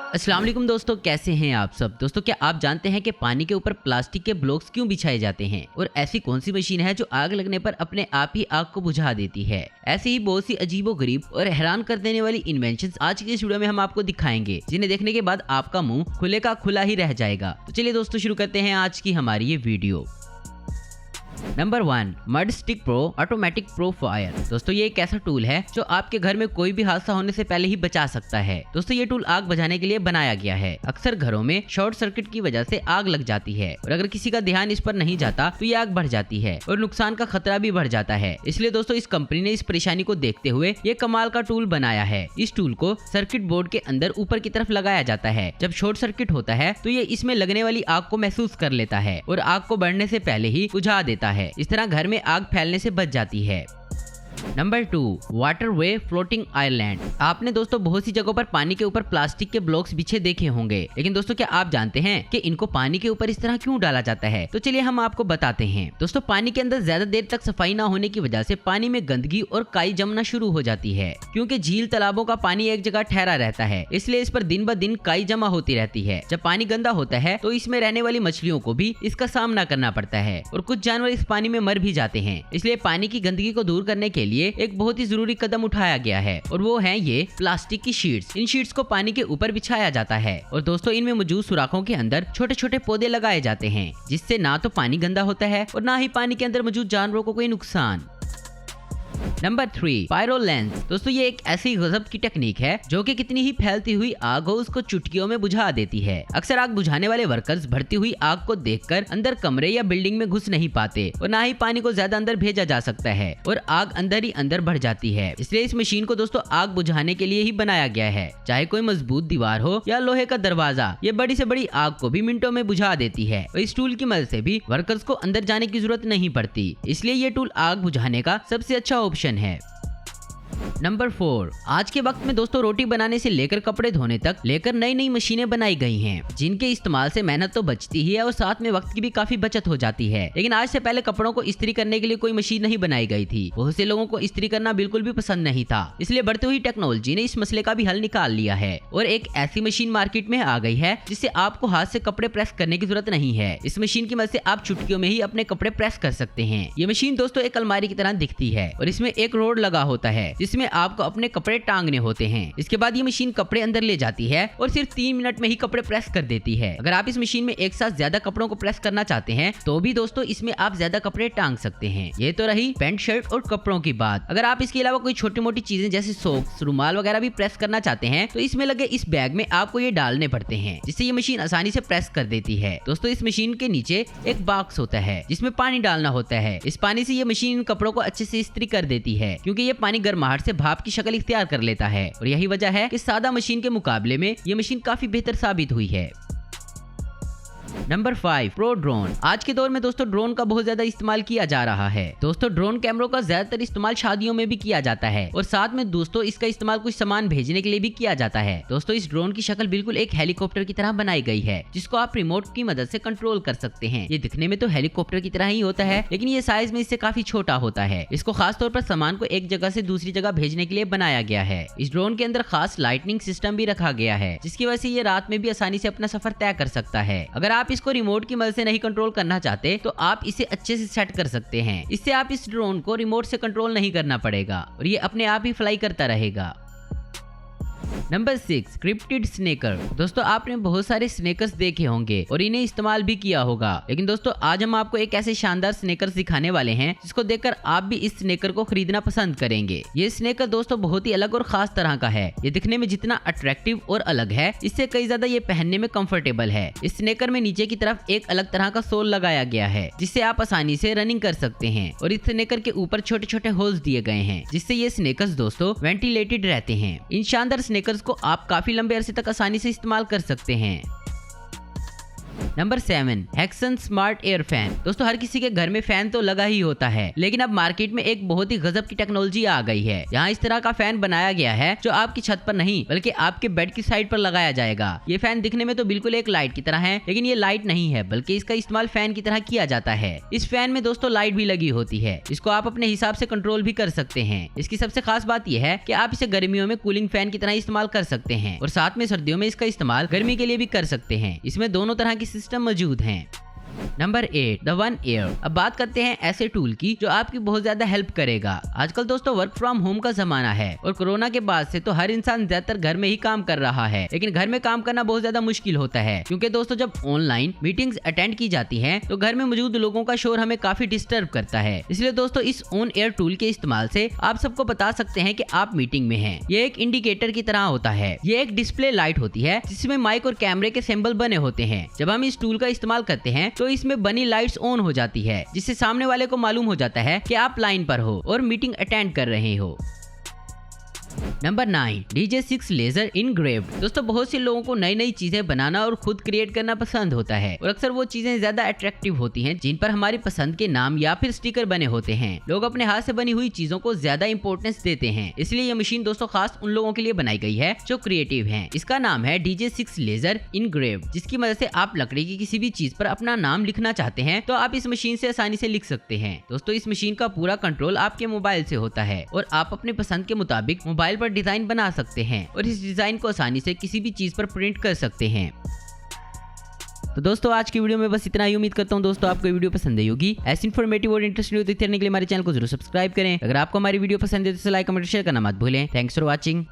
अस्सलाम वालेकुम दोस्तों, कैसे हैं आप सब। दोस्तों, क्या आप जानते हैं कि पानी के ऊपर प्लास्टिक के ब्लॉक्स क्यों बिछाए जाते हैं और ऐसी कौन सी मशीन है जो आग लगने पर अपने आप ही आग को बुझा देती है। ऐसी ही बहुत सी अजीबोगरीब और हैरान कर देने वाली इन्वेंशंस आज की इस वीडियो में हम आपको दिखाएंगे, जिन्हें देखने के बाद आपका मुंह खुले का खुला ही रह जाएगा। तो चलिए दोस्तों, शुरू करते हैं आज की हमारी ये video. Number 1, mud stick pro automatic pro fire. दोस्तों, ये एक ऐसा टूल है जो आपके घर में कोई भी हादसा होने से पहले ही बचा सकता है। दोस्तों, ये टूल आग बुझाने के लिए बनाया गया है। अक्सर घरों में शॉर्ट सर्किट की वजह से आग लग जाती है और अगर किसी का ध्यान इस पर नहीं जाता तो ये आग बढ़ जाती है और नुकसान का खतरा भी बढ़ जाता है। इसलिए दोस्तों, इस कंपनी ने इस परेशानी को देखते हुए ये कमाल का टूल बनाया है। इस टूल को सर्किट बोर्ड के अंदर ऊपर की तरफ लगाया जाता है। जब शॉर्ट सर्किट होता है तो ये इसमें लगने वाली आग को महसूस कर लेता है और आग को बढ़ने से पहले ही बुझा देता है। इस तरह घर में आग फैलने से बच जाती है। Number 2, waterway floating island. आपने दोस्तों बहुत सी जगहों पर पानी के ऊपर प्लास्टिक के ब्लॉक्स बिछे देखे होंगे, लेकिन दोस्तों क्या आप जानते हैं कि इनको पानी के ऊपर इस तरह क्यों डाला जाता है? तो चलिए हम आपको बताते हैं। दोस्तों, पानी के अंदर ज्यादा देर तक सफाई ना होने की वजह से पानी में गंदगी और काई जमना शुरू हो जाती है। क्योंकि झील तालाबों का पानी एक जगह ठहरा रहता है, इसलिए इस पर दिन ब दिन काई जमा होती रहती है। जब पानी गंदा होता है तो इसमें रहने वाली मछलियों को भी इसका सामना करना पड़ता है और कुछ जानवर इस पानी में मर भी जाते हैं। इसलिए पानी की गंदगी को दूर करने के लिए एक बहुत ही जरूरी कदम उठाया गया है और वो है ये प्लास्टिक की शीट्स। इन शीट्स को पानी के ऊपर बिछाया जाता है और दोस्तों इनमें मौजूद सुराखों के अंदर छोटे छोटे पौधे लगाए जाते हैं, जिससे ना तो पानी गंदा होता है और ना ही पानी के अंदर मौजूद जानवरों को कोई नुकसान। Number 3, pyro lens. दोस्तों, ये एक ऐसी गजब की टेक्निक है जो कि कितनी ही फैलती हुई आग हो उसको चुटकियों में बुझा देती है। अक्सर आग बुझाने वाले वर्कर्स बढ़ती हुई आग को देखकर अंदर कमरे या बिल्डिंग में घुस नहीं पाते और ना ही पानी को ज्यादा अंदर भेजा जा सकता है और आग अंदर ही अंदर बढ़ जाती है। इसलिए इस मशीन को दोस्तों आग बुझाने के लिए ही बनाया गया है। चाहे कोई मजबूत दीवार हो या लोहे का दरवाजा, ये बड़ी से बड़ी आग को भी मिनटों में बुझा देती है और इस टूल की मदद से भी वर्कर्स को अंदर जाने की जरूरत नहीं पड़ती। इसलिए ये टूल आग बुझाने का सबसे अच्छा ऑप्शन है। नंबर 4, आज के वक्त में दोस्तों रोटी बनाने से लेकर कपड़े धोने तक लेकर नई नई मशीनें बनाई गई हैं, जिनके इस्तेमाल से मेहनत तो बचती ही है और साथ में वक्त की भी काफी बचत हो जाती है। लेकिन आज से पहले कपड़ों को इस्त्री करने के लिए कोई मशीन नहीं बनाई गई थी। बहुत से लोगों को इस्त्री करना बिल्कुल भी पसंद नहीं था। इसलिए बढ़ती हुई टेक्नोलॉजी ने इस मसले का भी हल निकाल लिया है और एक ऐसी मशीन मार्केट में आ गई है जिससे आपको हाथ से कपड़े प्रेस करने की जरूरत नहीं है। इस मशीन की मदद से आप चुटकियों में ही अपने कपड़े प्रेस कर सकते हैं। ये मशीन दोस्तों एक अलमारी की तरह दिखती है और इसमें एक रोड लगा होता है जिसमें आपको अपने कपड़े टांगने होते हैं। इसके बाद ये मशीन कपड़े अंदर ले जाती है और सिर्फ 3 मिनट में ही कपड़े प्रेस कर देती है। अगर आप इस मशीन में एक साथ ज्यादा कपड़ों को प्रेस करना चाहते हैं तो भी दोस्तों इसमें आप ज्यादा कपड़े टांग सकते हैं। ये तो रही पैंट शर्ट और कपड़ों की बात। अगर आप इसके अलावा कोई छोटी मोटी चीजें जैसे सॉक्स, रुमाल वगैरह भी प्रेस करना चाहते हैं तो इसमें लगे इस बैग में आपको ये डालने पड़ते हैं, जिससे ये मशीन आसानी से प्रेस कर देती है। दोस्तों, इस मशीन के नीचे एक बॉक्स होता है जिसमें पानी डालना होता है। इस पानी से ये मशीन इन कपड़ों को अच्छे से इस्त्री कर देती है, क्योंकि ये पानी गर्माहट से भाप की शक्ल इख्तियार कर लेता है और यही वजह है कि सादा मशीन के मुकाबले में ये मशीन काफी बेहतर साबित हुई है। Number 5, pro drone. आज के दौर में दोस्तों ड्रोन का बहुत ज्यादा इस्तेमाल किया जा रहा है। दोस्तों, ड्रोन कैमरों का ज्यादातर इस्तेमाल शादियों में भी किया जाता है और साथ में दोस्तों इसका इस्तेमाल कुछ सामान भेजने के लिए भी किया जाता है। दोस्तों, इस ड्रोन की शक्ल बिल्कुल एक हेलीकॉप्टर की तरह बनाई गई है, जिसको आप रिमोट की मदद से कंट्रोल कर सकते हैं। ये दिखने में तो हेलीकॉप्टर की तरह ही होता है, लेकिन ये साइज में इससे काफी छोटा होता है। इसको खास तौर पर सामान को एक जगह से दूसरी जगह भेजने के लिए बनाया गया है। इस ड्रोन के अंदर खास लाइटनिंग सिस्टम भी रखा गया है, जिसकी वजह से ये रात में भी आसानी से अपना सफर तय कर सकता है। अगर आप इसको रिमोट की मदद से नहीं कंट्रोल करना चाहते तो आप इसे अच्छे से सेट कर सकते हैं। इससे आप इस ड्रोन को रिमोट से कंट्रोल नहीं करना पड़ेगा और ये अपने आप ही फ्लाई करता रहेगा। Number 6, cryptid snaker. दोस्तों, आपने बहुत सारे स्नेकर्स देखे होंगे और इन्हें इस्तेमाल भी किया होगा, लेकिन दोस्तों आज हम आपको एक ऐसे शानदार स्नेकर दिखाने वाले हैं जिसको देखकर आप भी इस स्नेकर को खरीदना पसंद करेंगे। ये स्नेकर दोस्तों बहुत ही अलग और खास तरह का है। ये दिखने में जितना अट्रैक्टिव और अलग है, इससे कई ज्यादा ये पहनने में कंफर्टेबल है। इस स्नेकर में नीचे की तरफ एक अलग तरह का सोल लगाया गया है, जिससे आप आसानी से रनिंग कर सकते हैं और इस स्नेकर के ऊपर छोटे छोटे होल्स दिए गए हैं, जिससे ये स्नेकर्स दोस्तों वेंटिलेटेड रहते हैं। इन शानदार स्नेकर्स को आप काफी लंबे अरसे तक आसानी से इस्तेमाल कर सकते हैं। Number 7, hexane smart air fan. दोस्तों हर किसी के घर में फैन तो लगा ही होता है, लेकिन अब मार्केट में एक बहुत ही गजब की टेक्नोलॉजी आ गई है। यहाँ इस तरह का फैन बनाया गया है जो आपकी छत पर नहीं बल्कि आपके बेड की साइड पर लगाया जाएगा। ये फैन दिखने में तो बिल्कुल एक लाइट की तरह है, लेकिन ये लाइट नहीं है बल्कि इसका इस्तेमाल फैन की तरह किया जाता है। इस फैन में दोस्तों लाइट भी लगी होती है, इसको आप अपने हिसाब से कंट्रोल भी कर सकते हैं। इसकी सबसे खास बात यह है कि आप इसे गर्मियों में कूलिंग फैन की तरह इस्तेमाल कर सकते हैं और साथ में सर्दियों में इसका इस्तेमाल गर्मी के लिए भी कर सकते हैं। इसमें दोनों तरह के सिस्टम मौजूद हैं। Number 8, the one air. अब बात करते हैं ऐसे टूल की जो आपकी बहुत ज्यादा हेल्प करेगा। आजकल दोस्तों वर्क फ्रॉम होम का जमाना है और कोरोना के बाद से तो हर इंसान ज्यादातर घर में ही काम कर रहा है, लेकिन घर में काम करना बहुत ज्यादा मुश्किल होता है क्योंकि दोस्तों जब ऑनलाइन मीटिंग्स अटेंड की जाती हैं तो घर में मौजूद लोगों का शोर हमें काफी डिस्टर्ब करता है। इसलिए दोस्तों इस ऑन एयर टूल के इस्तेमाल से आप सबको बता सकते हैं कि आप मीटिंग में हैं। ये एक इंडिकेटर की तरह होता है। ये एक डिस्प्ले लाइट होती है जिसमें माइक और कैमरे के सिंबल बने होते हैं। जब हम इस टूल का इस्तेमाल करते हैं तो इसमें बनी लाइट्स ऑन हो जाती है, जिससे सामने वाले को मालूम हो जाता है कि आप लाइन पर हो और मीटिंग अटेंड कर रहे हो। Number 9, DJ6 laser engraved. दोस्तों बहुत से लोगों को नई नई चीजें बनाना और खुद क्रिएट करना पसंद होता है और अक्सर वो चीजें ज्यादा अट्रैक्टिव होती हैं जिन पर हमारी पसंद के नाम या फिर स्टिकर बने होते हैं। लोग अपने हाथ से बनी हुई चीजों को ज्यादा इंपॉर्टेंस देते हैं, इसलिए ये मशीन दोस्तों खास उन लोगों के लिए बनाई गई है जो क्रिएटिव हैं। इसका नाम है DJ6 लेजर इनग्रेव्ड, जिसकी मदद से आप लकड़ी की किसी भी चीज पर अपना नाम लिखना चाहते हैं तो आप इस मशीन से आसानी से लिख सकते हैं। दोस्तों इस मशीन का पूरा कंट्रोल आपके मोबाइल से होता है और आप अपने पसंद के मुताबिक मोबाइल पर डिजाइन बना सकते हैं और इस डिजाइन को आसानी से किसी भी चीज पर प्रिंट कर सकते हैं। तो दोस्तों आज की वीडियो में बस इतना ही। उम्मीद करता हूँ दोस्तों आपको वीडियो पसंद आई होगी। ऐसी इन्फॉर्मेटिव और इंटरेस्टिंग वीडियो देखने के लिए हमारे चैनल को जरूर सब्सक्राइब करें। अगर आपको हमारी वीडियो पसंद है तो लाइक कमेंट शेयर करना मत भूलें। Thanks for watching.